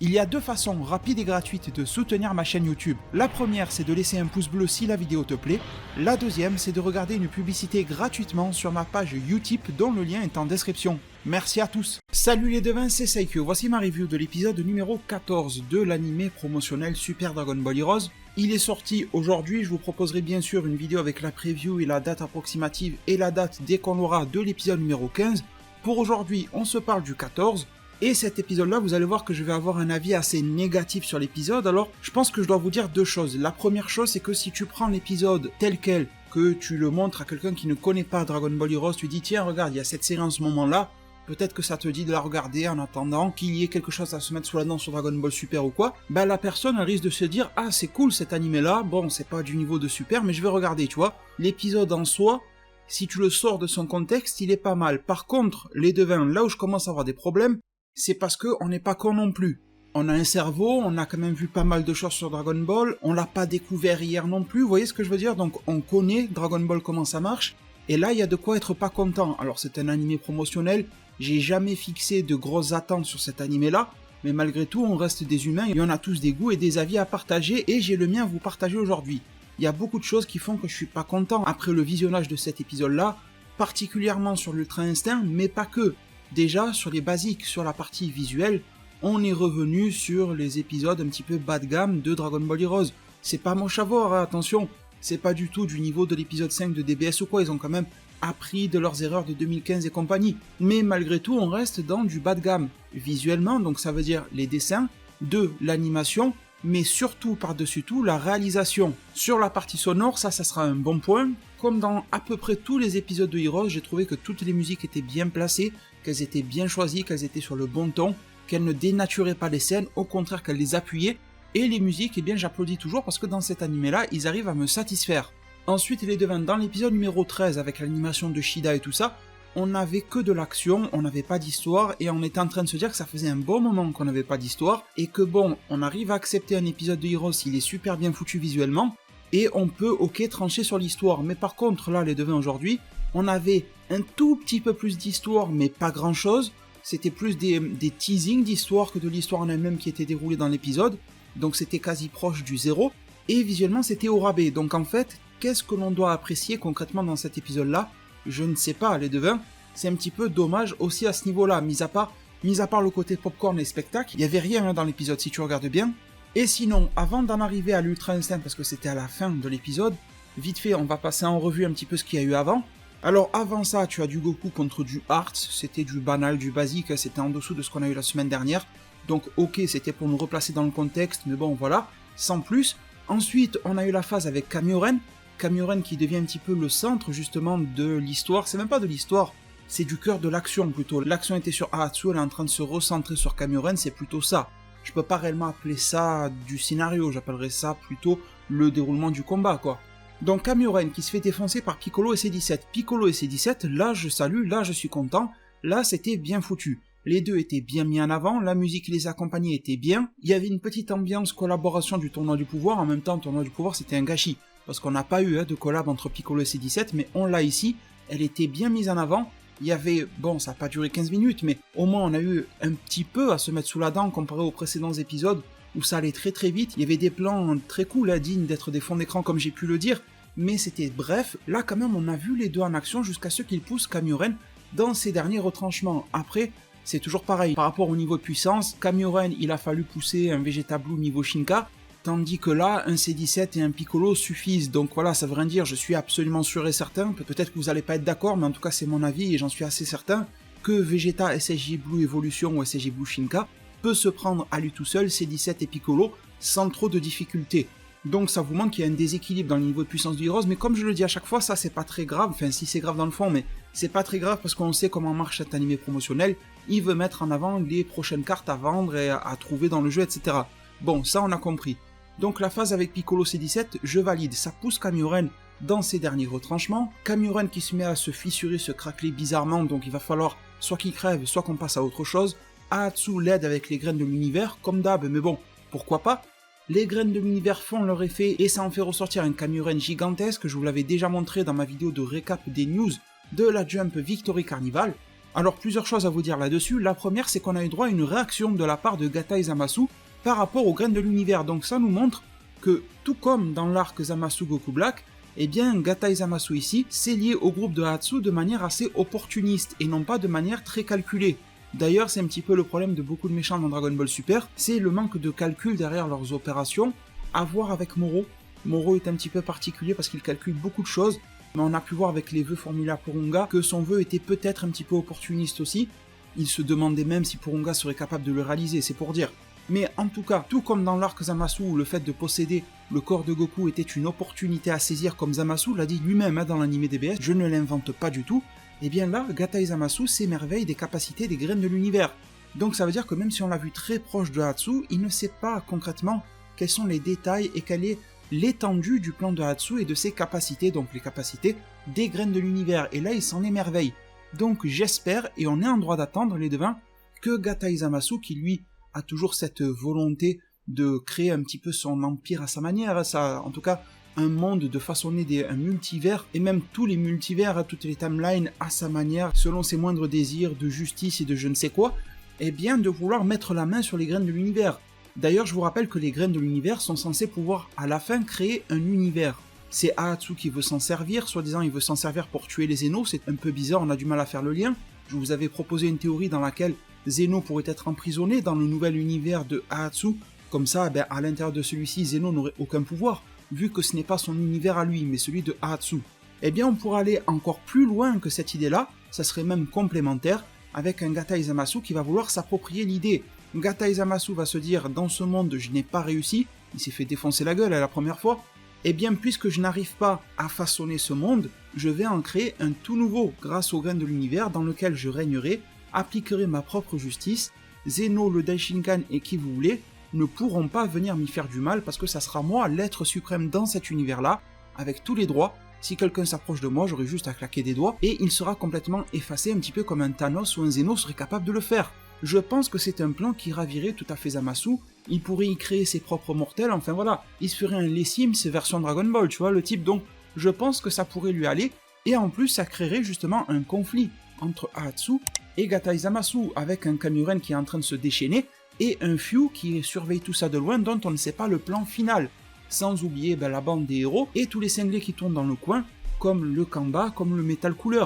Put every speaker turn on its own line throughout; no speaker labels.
Il y a deux façons rapides et gratuites de soutenir ma chaîne YouTube. La première, c'est de laisser un pouce bleu si la vidéo te plaît. La deuxième, c'est de regarder une publicité gratuitement sur ma page Utip dont le lien est en description. Merci à tous. Salut les devins, c'est Saikyo. Voici ma review de l'épisode numéro 14 de l'anime promotionnel Super Dragon Ball Heroes. Il est sorti aujourd'hui, je vous proposerai bien sûr une vidéo avec la preview et la date approximative et la date dès qu'on l'aura de l'épisode numéro 15. Pour aujourd'hui, on se parle du 14. Et cet épisode-là, vous allez voir que je vais avoir un avis assez négatif sur l'épisode. Alors, je pense que je dois vous dire deux choses. La première chose, c'est que si tu prends l'épisode tel quel, que tu le montres à quelqu'un qui ne connaît pas Dragon Ball Heroes, tu dis tiens, regarde, il y a cette série en ce moment-là, peut-être que ça te dit de la regarder en attendant qu'il y ait quelque chose à se mettre sous la dent sur Dragon Ball Super ou quoi, ben la personne elle risque de se dire ah c'est cool cet animé-là, bon c'est pas du niveau de Super mais je vais regarder, tu vois. L'épisode en soi, si tu le sors de son contexte, il est pas mal. Par contre, les devins, là où je commence à avoir des problèmes, c'est parce qu'on n'est pas con non plus. On a un cerveau, on a quand même vu pas mal de choses sur Dragon Ball, on l'a pas découvert hier non plus, vous voyez ce que je veux dire? Donc on connaît Dragon Ball comment ça marche, et là il y a de quoi être pas content. Alors c'est un animé promotionnel, j'ai jamais fixé de grosses attentes sur cet animé-là, mais malgré tout on reste des humains, et on a tous des goûts et des avis à partager, et j'ai le mien à vous partager aujourd'hui. Il y a beaucoup de choses qui font que je suis pas content après le visionnage de cet épisode-là, particulièrement sur l'Ultra Instinct, mais pas que. Déjà, sur les basiques, sur la partie visuelle, on est revenu sur les épisodes un petit peu bas de gamme de Dragon Ball Heroes. C'est pas moche à voir, hein, attention, c'est pas du tout du niveau de l'épisode 5 de DBS ou quoi, ils ont quand même appris de leurs erreurs de 2015 et compagnie. Mais malgré tout, on reste dans du bas de gamme. Visuellement, donc ça veut dire les dessins, l'animation, mais surtout par-dessus tout la réalisation. Sur la partie sonore, ça sera un bon point. Comme dans à peu près tous les épisodes de Heroes, j'ai trouvé que toutes les musiques étaient bien placées, qu'elles étaient bien choisies, qu'elles étaient sur le bon ton, qu'elles ne dénaturaient pas les scènes, au contraire qu'elles les appuyaient. Et les musiques, eh bien j'applaudis toujours parce que dans cet animé-là, ils arrivent à me satisfaire. Ensuite, les devins, dans l'épisode numéro 13, avec l'animation de Shida et tout ça, on n'avait que de l'action, on n'avait pas d'histoire, et on était en train de se dire que ça faisait un bon moment qu'on n'avait pas d'histoire, et que bon, on arrive à accepter un épisode de Heroes s'il est super bien foutu visuellement, et on peut, ok, trancher sur l'histoire. Mais par contre, là, les devins aujourd'hui, on avait un tout petit peu plus d'histoire, mais pas grand-chose. C'était plus des teasings d'histoire que de l'histoire en elle-même qui était déroulée dans l'épisode, donc c'était quasi proche du zéro, et visuellement c'était au rabais. Donc en fait, qu'est-ce que l'on doit apprécier concrètement dans cet épisode-là? Je ne sais pas, les devins, c'est un petit peu dommage aussi à ce niveau-là, mis à part le côté popcorn et spectacle, il n'y avait rien dans l'épisode si tu regardes bien. Et sinon, avant d'en arriver à l'Ultra Instinct, parce que c'était à la fin de l'épisode, vite fait, on va passer en revue un petit peu ce qu'il y a eu avant. Alors avant ça, tu as du Goku contre du Hearts, c'était du banal, du basique, c'était en dessous de ce qu'on a eu la semaine dernière. Donc ok, c'était pour nous replacer dans le contexte, mais bon voilà, sans plus. Ensuite, on a eu la phase avec Kamuren qui devient un petit peu le centre justement de l'histoire, c'est même pas de l'histoire, c'est du cœur de l'action plutôt. L'action était sur Ahatsu, elle est en train de se recentrer sur Kamuren, c'est plutôt ça. Je peux pas réellement appeler ça du scénario, j'appellerais ça plutôt le déroulement du combat quoi. Donc Kamuren qui se fait défoncer par Piccolo et C17. Piccolo et C17, là je salue, là je suis content, là c'était bien foutu. Les deux étaient bien mis en avant, la musique qui les accompagnait était bien, il y avait une petite ambiance collaboration du tournoi du pouvoir, en même temps le tournoi du pouvoir c'était un gâchis, parce qu'on n'a pas eu de collab entre Piccolo et C17, mais on l'a ici, elle était bien mise en avant. Il y avait, bon ça n'a pas duré 15 minutes, mais au moins on a eu un petit peu à se mettre sous la dent comparé aux précédents épisodes où ça allait très très vite, il y avait des plans très cool, dignes d'être des fonds d'écran comme j'ai pu le dire, mais c'était bref, là quand même on a vu les deux en action jusqu'à ce qu'ils poussent Kamuren dans ses derniers retranchements. Après, c'est toujours pareil, par rapport au niveau de puissance, Kamuren il a fallu pousser un Vegeta Blue niveau Shinka, tandis que là, un C17 et un Piccolo suffisent, donc voilà, ça veut rien dire, je suis absolument sûr et certain, peut-être que vous allez pas être d'accord, mais en tout cas c'est mon avis et j'en suis assez certain, que Vegeta SSJ Blue Evolution ou SSJ Blue Shinka peut se prendre à lui tout seul C17 et Piccolo sans trop de difficultés. Donc ça vous montre qu'il y a un déséquilibre dans le niveau de puissance du Heroes, mais comme je le dis à chaque fois, ça c'est pas très grave, enfin si c'est grave dans le fond, mais c'est pas très grave parce qu'on sait comment marche cet animé promotionnel, il veut mettre en avant les prochaines cartes à vendre et à trouver dans le jeu, etc. Bon, ça on a compris. Donc la phase avec Piccolo C17, je valide, ça pousse Kamuren dans ses derniers retranchements, Kamuren qui se met à se fissurer, se craqueler bizarrement, donc il va falloir soit qu'il crève, soit qu'on passe à autre chose. Ahatsu l'aide avec les graines de l'univers, comme d'hab, mais bon, pourquoi pas. Les graines de l'univers font leur effet et ça en fait ressortir un Kamuren gigantesque, je vous l'avais déjà montré dans ma vidéo de récap des news de la Jump Victory Carnival. Alors plusieurs choses à vous dire là-dessus. La première, c'est qu'on a eu droit à une réaction de la part de Gata et Zamasu par rapport aux graines de l'univers. Donc ça nous montre que, tout comme dans l'arc Zamasu Goku Black, eh bien Gata et Zamasu ici, c'est lié au groupe de Ahatsu de manière assez opportuniste et non pas de manière très calculée. D'ailleurs, c'est un petit peu le problème de beaucoup de méchants dans Dragon Ball Super, c'est le manque de calcul derrière leurs opérations, à voir avec Moro. Moro est un petit peu particulier parce qu'il calcule beaucoup de choses, mais on a pu voir avec les vœux formulaires Porunga que son vœu était peut-être un petit peu opportuniste aussi. Il se demandait même si Porunga serait capable de le réaliser, c'est pour dire. Mais en tout cas, tout comme dans l'arc Zamasu où le fait de posséder le corps de Goku était une opportunité à saisir, comme Zamasu l'a dit lui-même dans l'anime DBS, je ne l'invente pas du tout, et bien là, Gata et Zamasu s'émerveillent des capacités des graines de l'univers. Donc ça veut dire que même si on l'a vu très proche de Ahatsu, il ne sait pas concrètement quels sont les détails et quelle est l'étendue du plan de Ahatsu et de ses capacités, donc les capacités des graines de l'univers, et là il s'en émerveille. Donc j'espère, et on est en droit d'attendre les devins, que Gata et Zamasu, qui lui a toujours cette volonté de créer un petit peu son empire à sa manière, ça, en tout cas un monde, de façonner un multivers, et même tous les multivers, toutes les timelines à sa manière, selon ses moindres désirs de justice et de je ne sais quoi, et bien de vouloir mettre la main sur les graines de l'univers. D'ailleurs, je vous rappelle que les graines de l'univers sont censées pouvoir à la fin créer un univers. C'est Ahatsu qui veut s'en servir, soi-disant il veut s'en servir pour tuer les Zeno, c'est un peu bizarre, on a du mal à faire le lien. Je vous avais proposé une théorie dans laquelle Zeno pourrait être emprisonné dans le nouvel univers de Ahatsu, comme ça, à l'intérieur de celui-ci, Zeno n'aurait aucun pouvoir, vu que ce n'est pas son univers à lui, mais celui de Ahatsu. Eh bien, on pourrait aller encore plus loin que cette idée-là, ça serait même complémentaire, avec un Gata et Zamasu qui va vouloir s'approprier l'idée. Gata et Zamasu va se dire, dans ce monde, je n'ai pas réussi, il s'est fait défoncer la gueule à la première fois, eh bien, puisque je n'arrive pas à façonner ce monde, je vais en créer un tout nouveau, grâce aux graines de l'univers, dans lequel je régnerai, appliquerai ma propre justice, Zeno, le Daishinkan et qui vous voulez, ne pourront pas venir m'y faire du mal parce que ça sera moi l'être suprême dans cet univers-là, avec tous les droits. Si quelqu'un s'approche de moi, j'aurai juste à claquer des doigts et il sera complètement effacé, un petit peu comme un Thanos ou un Zeno serait capable de le faire. Je pense que c'est un plan qui ravirait tout à fait Zamasu, il pourrait y créer ses propres mortels, enfin voilà, il se ferait un Les Sims version Dragon Ball, tu vois le type, donc je pense que ça pourrait lui aller, et en plus ça créerait justement un conflit entre Ahatsu et Gata et Zamasu, avec un Kamuren qui est en train de se déchaîner, et un Fyu qui surveille tout ça de loin dont on ne sait pas le plan final. Sans oublier la bande des héros et tous les cinglés qui tournent dans le coin, comme le Kamba, comme le Metal Cooler.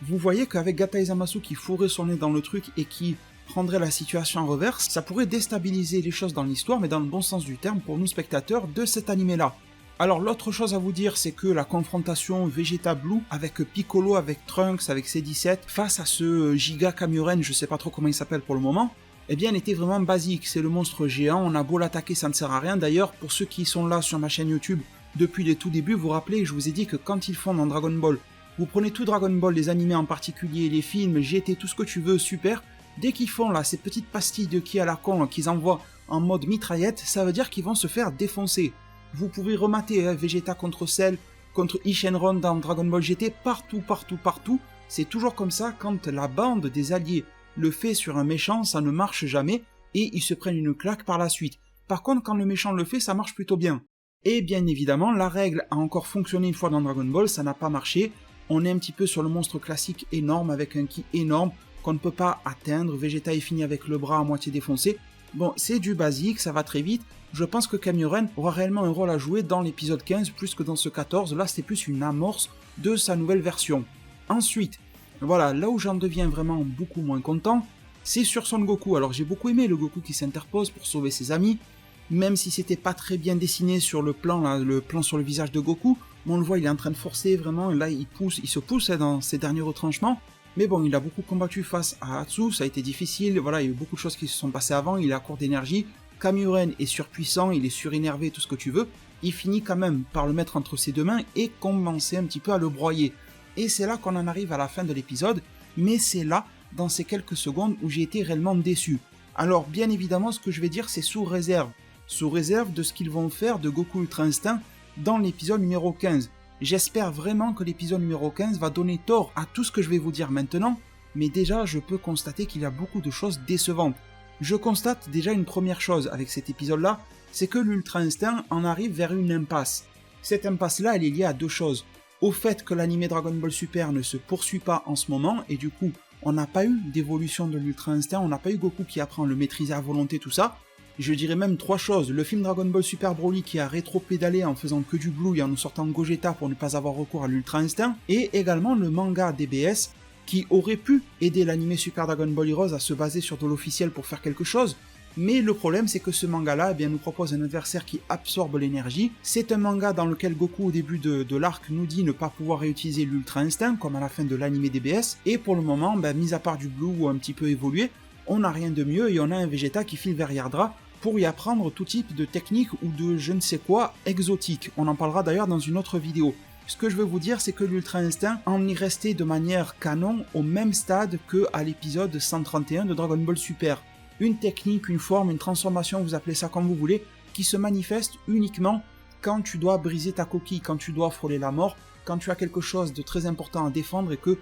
Vous voyez qu'avec Gata et Zamasu qui fourrait son nez dans le truc et qui prendrait la situation en reverse, ça pourrait déstabiliser les choses dans l'histoire, mais dans le bon sens du terme pour nous spectateurs de cet animé-là. Alors l'autre chose à vous dire, c'est que la confrontation Vegeta Blue avec Piccolo, avec Trunks, avec C17, face à ce Giga Kamuren, je sais pas trop comment il s'appelle pour le moment, eh bien elle était vraiment basique, c'est le monstre géant, on a beau l'attaquer, ça ne sert à rien. D'ailleurs, pour ceux qui sont là sur ma chaîne YouTube depuis les tout débuts, vous vous rappelez, je vous ai dit que quand ils font dans Dragon Ball, vous prenez tout Dragon Ball, les animés en particulier, les films, GT, tout ce que tu veux, super, dès qu'ils font là ces petites pastilles de ki à la con qu'ils envoient en mode mitraillette, ça veut dire qu'ils vont se faire défoncer. Vous pouvez remater Vegeta contre Cell, contre Ishenron dans Dragon Ball GT, partout, c'est toujours comme ça quand la bande des alliés le fait sur un méchant, ça ne marche jamais, et ils se prennent une claque par la suite. Par contre, quand le méchant le fait, ça marche plutôt bien. Et bien évidemment, la règle a encore fonctionné une fois dans Dragon Ball, ça n'a pas marché. On est un petit peu sur le monstre classique énorme, avec un ki énorme, qu'on ne peut pas atteindre. Vegeta est fini avec le bras à moitié défoncé. Bon, c'est du basique, ça va très vite. Je pense que Kamuren aura réellement un rôle à jouer dans l'épisode 15, plus que dans ce 14. Là, c'était plus une amorce de sa nouvelle version. Ensuite, voilà, là où j'en deviens vraiment beaucoup moins content, c'est sur Son Goku. Alors j'ai beaucoup aimé le Goku qui s'interpose pour sauver ses amis, même si c'était pas très bien dessiné sur le plan, là, le plan sur le visage de Goku, mais on le voit, il est en train de forcer vraiment, là il se pousse dans ses derniers retranchements, mais bon, il a beaucoup combattu face à Ahatsu, ça a été difficile, voilà, il y a eu beaucoup de choses qui se sont passées avant, il est à court d'énergie, Kamuren est surpuissant, il est surénervé, tout ce que tu veux, il finit quand même par le mettre entre ses deux mains et commencer un petit peu à le broyer. Et c'est là qu'on en arrive à la fin de l'épisode, mais c'est là, dans ces quelques secondes, où j'ai été réellement déçu. Alors bien évidemment, ce que je vais dire, c'est sous réserve de ce qu'ils vont faire de Goku Ultra Instinct dans l'épisode numéro 15. J'espère vraiment que l'épisode numéro 15 va donner tort à tout ce que je vais vous dire maintenant, mais déjà je peux constater qu'il y a beaucoup de choses décevantes. Je constate déjà une première chose avec cet épisode-là, c'est que l'Ultra Instinct en arrive vers une impasse. Cette impasse-là, elle est liée à deux choses. Au fait que l'anime Dragon Ball Super ne se poursuit pas en ce moment, et du coup, on n'a pas eu d'évolution de l'Ultra Instinct, on n'a pas eu Goku qui apprend à le maîtriser à volonté, tout ça. Je dirais même 3 choses, le film Dragon Ball Super Broly qui a rétro-pédalé en faisant que du Blue et en nous sortant Gogeta pour ne pas avoir recours à l'Ultra Instinct, et également le manga DBS qui aurait pu aider l'anime Super Dragon Ball Heroes à se baser sur de l'officiel pour faire quelque chose, mais le problème c'est que ce manga-là nous propose un adversaire qui absorbe l'énergie. C'est un manga dans lequel Goku au début de l'arc nous dit ne pas pouvoir réutiliser l'Ultra Instinct comme à la fin de l'anime DBS, et pour le moment, mis à part du Blue ou un petit peu évolué, on n'a rien de mieux et on a un Vegeta qui file vers Yardra pour y apprendre tout type de technique ou de je ne sais quoi exotique. On en parlera d'ailleurs dans une autre vidéo. Ce que je veux vous dire, c'est que l'Ultra Instinct en est resté de manière canon au même stade que à l'épisode 131 de Dragon Ball Super. Une technique, une forme, une transformation, vous appelez ça comme vous voulez, qui se manifeste uniquement quand tu dois briser ta coquille, quand tu dois frôler la mort, quand tu as quelque chose de très important à défendre et que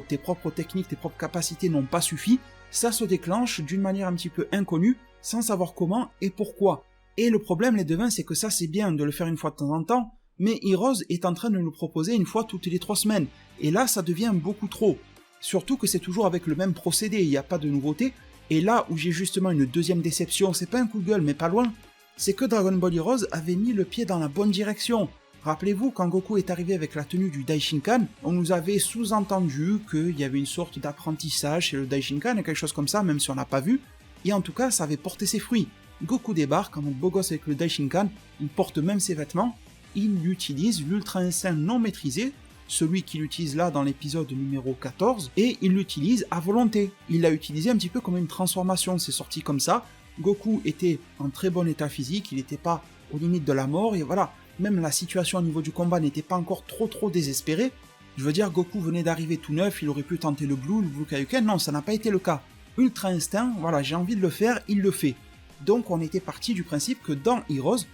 tes propres techniques, tes propres capacités n'ont pas suffi, ça se déclenche d'une manière un petit peu inconnue, sans savoir comment et pourquoi. Et le problème, les devins, c'est que ça c'est bien de le faire une fois de temps en temps, mais Heroes est en train de nous le proposer une fois toutes les 3 semaines, et là ça devient beaucoup trop. Surtout que c'est toujours avec le même procédé, il n'y a pas de nouveauté, et là où j'ai justement une deuxième déception, c'est pas un coup de gueule mais pas loin, c'est que Dragon Ball Heroes avait mis le pied dans la bonne direction. Rappelez-vous, quand Goku est arrivé avec la tenue du Daishinkan, on nous avait sous-entendu qu'il y avait une sorte d'apprentissage chez le Daishinkan et quelque chose comme ça, même si on n'a pas vu, et en tout cas ça avait porté ses fruits. Goku débarque en mode beau gosse avec le Daishinkan, il porte même ses vêtements, il utilise l'Ultra Instinct non maîtrisé, celui qu'il utilise là dans l'épisode numéro 14, et il l'utilise à volonté. Il l'a utilisé un petit peu comme une transformation, c'est sorti comme ça. Goku était en très bon état physique, il n'était pas aux limites de la mort, et voilà, même la situation au niveau du combat n'était pas encore trop désespérée. Je veux dire, Goku venait d'arriver tout neuf, il aurait pu tenter le Blue Kaioken, non, ça n'a pas été le cas. Ultra Instinct, voilà, j'ai envie de le faire, il le fait. Donc on était parti du principe que dans Heroes,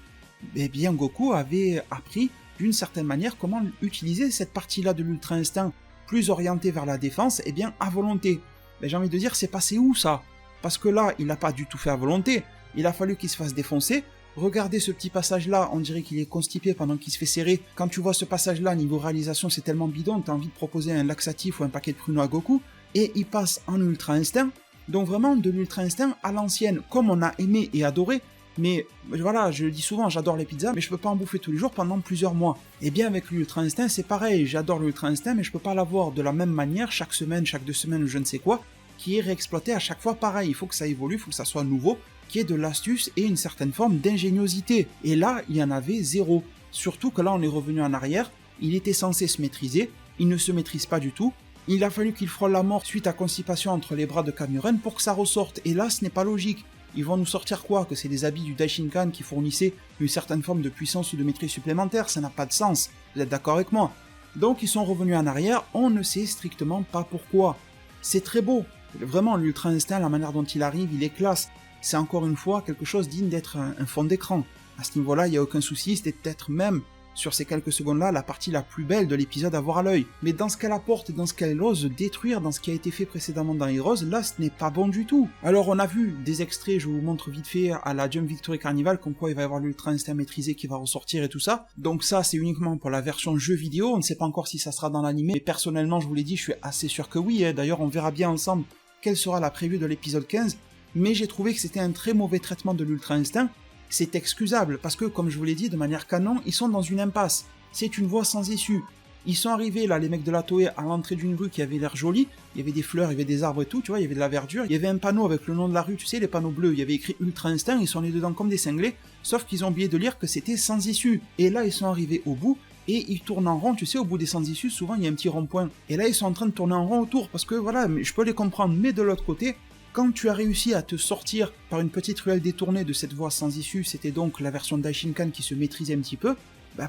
Goku avait appris d'une certaine manière comment utiliser cette partie-là de l'Ultra Instinct, plus orientée vers la défense, à volonté. J'ai envie de dire, c'est passé où ça? Parce que là, il n'a pas du tout fait à volonté, il a fallu qu'il se fasse défoncer. Regardez ce petit passage-là, on dirait qu'il est constipé pendant qu'il se fait serrer. Quand tu vois ce passage-là, niveau réalisation, c'est tellement bidon, t'as envie de proposer un laxatif ou un paquet de pruneaux à Goku, et il passe en Ultra Instinct. Donc vraiment de l'Ultra Instinct à l'ancienne, comme on a aimé et adoré, mais voilà, je le dis souvent, j'adore les pizzas, mais je peux pas en bouffer tous les jours pendant plusieurs mois. Et bien avec l'Ultra Instinct, c'est pareil, j'adore l'Ultra Instinct, mais je peux pas l'avoir de la même manière chaque semaine, chaque 2 semaines ou je ne sais quoi, qui est réexploité à chaque fois pareil, il faut que ça évolue, il faut que ça soit nouveau, qu'il y ait de l'astuce et une certaine forme d'ingéniosité. Et là, il y en avait zéro. Surtout que là, on est revenu en arrière, il était censé se maîtriser, il ne se maîtrise pas du tout, il a fallu qu'il frôle la mort suite à constipation entre les bras de Kamuren pour que ça ressorte, et là, ce n'est pas logique. Ils vont nous sortir quoi? Que c'est les habits du Daishinkan qui fournissaient une certaine forme de puissance ou de maîtrise supplémentaire? Ça n'a pas de sens, vous êtes d'accord avec moi? Donc ils sont revenus en arrière, on ne sait strictement pas pourquoi. C'est très beau, vraiment l'Ultra Instinct, la manière dont il arrive, il est classe. C'est encore une fois quelque chose digne d'être un fond d'écran. À ce niveau-là, il n'y a aucun souci, c'était peut-être même, sur ces quelques secondes-là, la partie la plus belle de l'épisode à voir à l'œil. Mais dans ce qu'elle apporte et dans ce qu'elle ose détruire, dans ce qui a été fait précédemment dans Heroes, là ce n'est pas bon du tout. Alors on a vu des extraits, je vous montre vite fait, à la Jump Victory Carnival, comme quoi il va y avoir l'Ultra Instinct maîtrisé qui va ressortir et tout ça. Donc ça c'est uniquement pour la version jeu vidéo, on ne sait pas encore si ça sera dans l'anime, mais personnellement je vous l'ai dit, je suis assez sûr que oui, d'ailleurs on verra bien ensemble quelle sera la preview de l'épisode 15, mais j'ai trouvé que c'était un très mauvais traitement de l'Ultra Instinct. C'est excusable, parce que, comme je vous l'ai dit, de manière canon, ils sont dans une impasse. C'est une voie sans issue. Ils sont arrivés, là, les mecs de la Toei, à l'entrée d'une rue qui avait l'air jolie. Il y avait des fleurs, il y avait des arbres et tout, tu vois, il y avait de la verdure. Il y avait un panneau avec le nom de la rue, tu sais, les panneaux bleus. Il y avait écrit Ultra Instinct, ils sont allés dedans comme des cinglés, sauf qu'ils ont oublié de lire que c'était sans issue. Et là, ils sont arrivés au bout, et ils tournent en rond, tu sais, au bout des sans issues, souvent, il y a un petit rond-point. Et là, ils sont en train de tourner en rond autour, parce que, voilà, je peux les comprendre, mais de l'autre côté, quand tu as réussi à te sortir par une petite ruelle détournée de cette voie sans issue, c'était donc la version Daishinkan qui se maîtrisait un petit peu,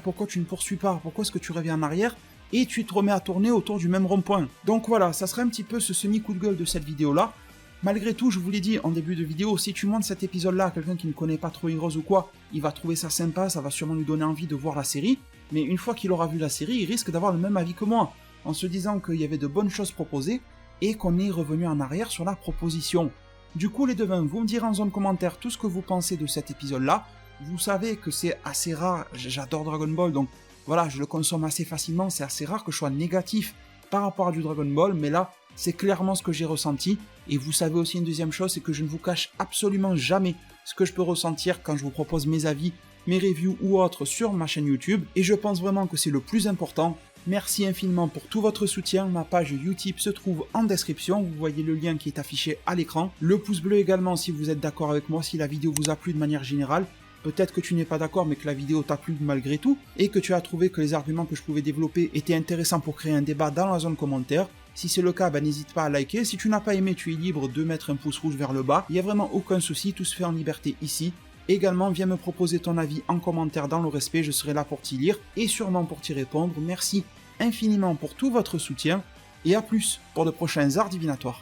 pourquoi tu ne poursuis pas? Pourquoi est-ce que tu reviens en arrière et tu te remets à tourner autour du même rond-point? Donc voilà, ça serait un petit peu ce semi-coup de gueule de cette vidéo-là. Malgré tout, je vous l'ai dit en début de vidéo, si tu montres cet épisode-là à quelqu'un qui ne connaît pas trop Heroes ou quoi, il va trouver ça sympa, ça va sûrement lui donner envie de voir la série, mais une fois qu'il aura vu la série, il risque d'avoir le même avis que moi, en se disant qu'il y avait de bonnes choses proposées, et qu'on est revenu en arrière sur la proposition. Du coup les devins, vous me direz en zone commentaire tout ce que vous pensez de cet épisode-là. Vous savez que c'est assez rare, j'adore Dragon Ball, donc voilà, je le consomme assez facilement, c'est assez rare que je sois négatif par rapport à du Dragon Ball, mais là, C'est clairement ce que j'ai ressenti, et vous savez aussi une deuxième chose, c'est que je ne vous cache absolument jamais ce que je peux ressentir quand je vous propose mes avis, mes reviews ou autres sur ma chaîne YouTube, et je pense vraiment que c'est le plus important. Merci infiniment pour tout votre soutien, ma page Utip se trouve en description, vous voyez le lien qui est affiché à l'écran, le pouce bleu également si vous êtes d'accord avec moi, si la vidéo vous a plu de manière générale. Peut-être que tu n'es pas d'accord mais que la vidéo t'a plu malgré tout, et que tu as trouvé que les arguments que je pouvais développer étaient intéressants pour créer un débat dans la zone commentaire. Si c'est le cas, n'hésite pas à liker, si tu n'as pas aimé, tu es libre de mettre un pouce rouge vers le bas, il n'y a vraiment aucun souci, tout se fait en liberté ici. Également, viens me proposer ton avis en commentaire dans le respect, je serai là pour t'y lire, et sûrement pour t'y répondre. Merci infiniment pour tout votre soutien, et à plus pour de prochains arts divinatoires.